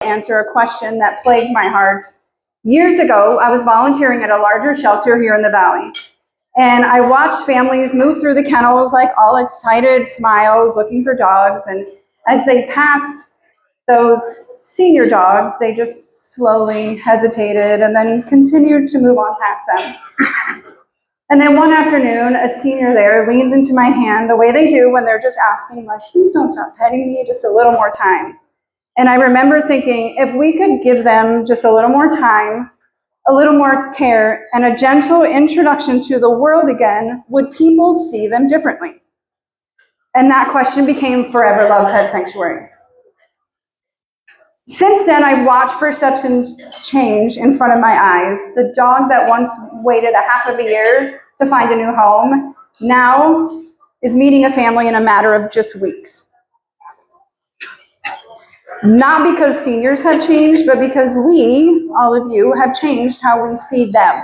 Answer a question that plagued my heart. Years ago, I was volunteering at a larger shelter here in the valley, and I watched families move through the kennels like all excited smiles looking for dogs, and as they passed those senior dogs, they just slowly hesitated and then continued to move on past them. And then one afternoon, a senior there leaned into my hand the way they do when they're just asking, like, please don't stop petting me, just a little more time. And I remember thinking, if we could give them just a little more time, a little more care, and a gentle introduction to the world again, would people see them differently? And that question became Forever Love Pet Sanctuary. Since then, I've watched perceptions change in front of my eyes. The dog that once waited a half of a year to find a new home now is meeting a family in a matter of just weeks. Not because seniors have changed, but because we, all of you, have changed how we see them.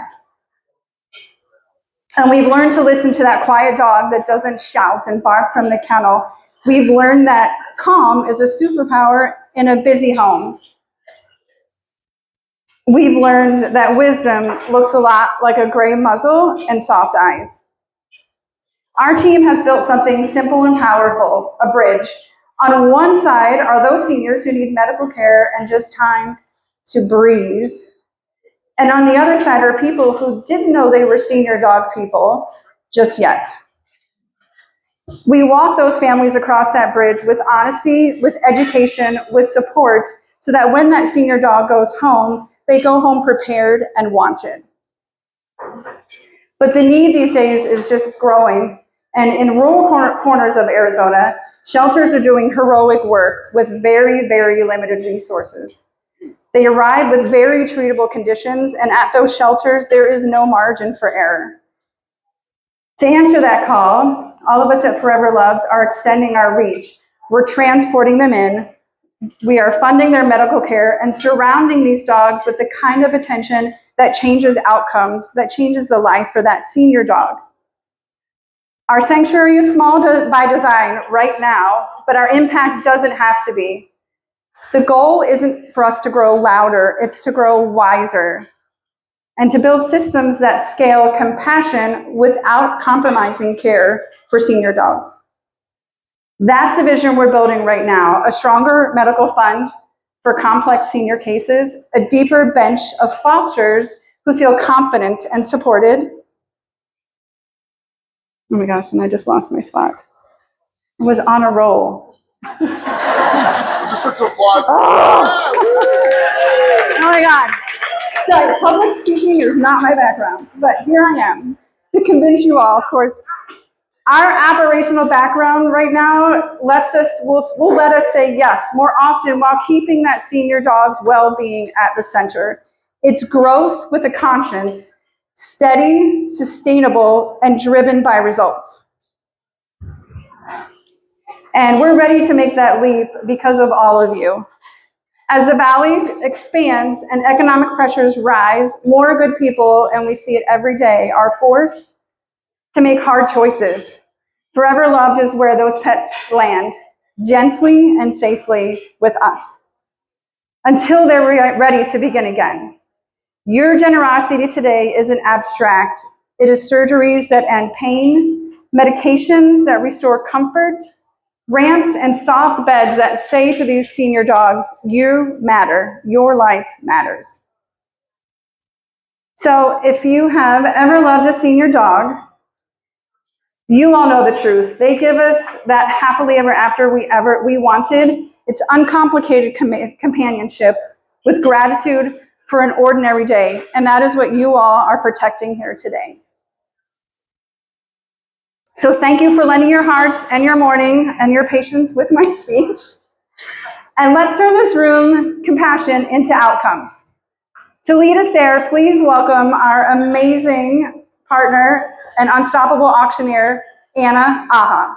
And we've learned to listen to that quiet dog that doesn't shout and bark from the kennel. We've learned that calm is a superpower in a busy home. We've learned that wisdom looks a lot like a gray muzzle and soft eyes. Our team has built something simple and powerful, a bridge. On one side are those seniors who need medical care and just time to breathe. And on the other side are people who didn't know they were senior dog people just yet. We walk those families across that bridge with honesty, with education, with support, so that when that senior dog goes home, they go home prepared and wanted. But the need these days is just growing. And in rural corners of Arizona, shelters are doing heroic work with very, very limited resources. They arrive with very treatable conditions, and at those shelters, there is no margin for error. To answer that call, all of us at Forever Loved are extending our reach. We're transporting them in. We are funding their medical care and surrounding these dogs with the kind of attention that changes outcomes, that changes the life for that senior dog. Our sanctuary is small by design right now, but our impact doesn't have to be. The goal isn't for us to grow louder, it's to grow wiser and to build systems that scale compassion without compromising care for senior dogs. That's the vision we're building right now, a stronger medical fund for complex senior cases, a deeper bench of fosters who feel confident and supported. Oh my gosh, and I just lost my spot. I was on a roll. Oh my God. So public speaking is not my background, but here I am to convince you all, of course. Our operational background right now will let us say yes more often while keeping that senior dog's well-being at the center. It's growth with a conscience, steady, sustainable, and driven by results. And we're ready to make that leap because of all of you. As the valley expands and economic pressures rise, more good people, and we see it every day, are forced to make hard choices. Forever Loved is where those pets land, gently and safely with us, until they're ready to begin again. Your generosity today isn't abstract. It is surgeries that end pain, medications that restore comfort, ramps and soft beds that say to these senior dogs, you matter, your life matters. So if you have ever loved a senior dog, you all know the truth. They give us that happily ever after we wanted. It's uncomplicated companionship with gratitude for an ordinary day. And that is what you all are protecting here today. So thank you for lending your hearts and your morning and your patience with my speech. And let's turn this room's compassion into outcomes. To lead us there, please welcome our amazing partner and unstoppable auctioneer, Anna Aha.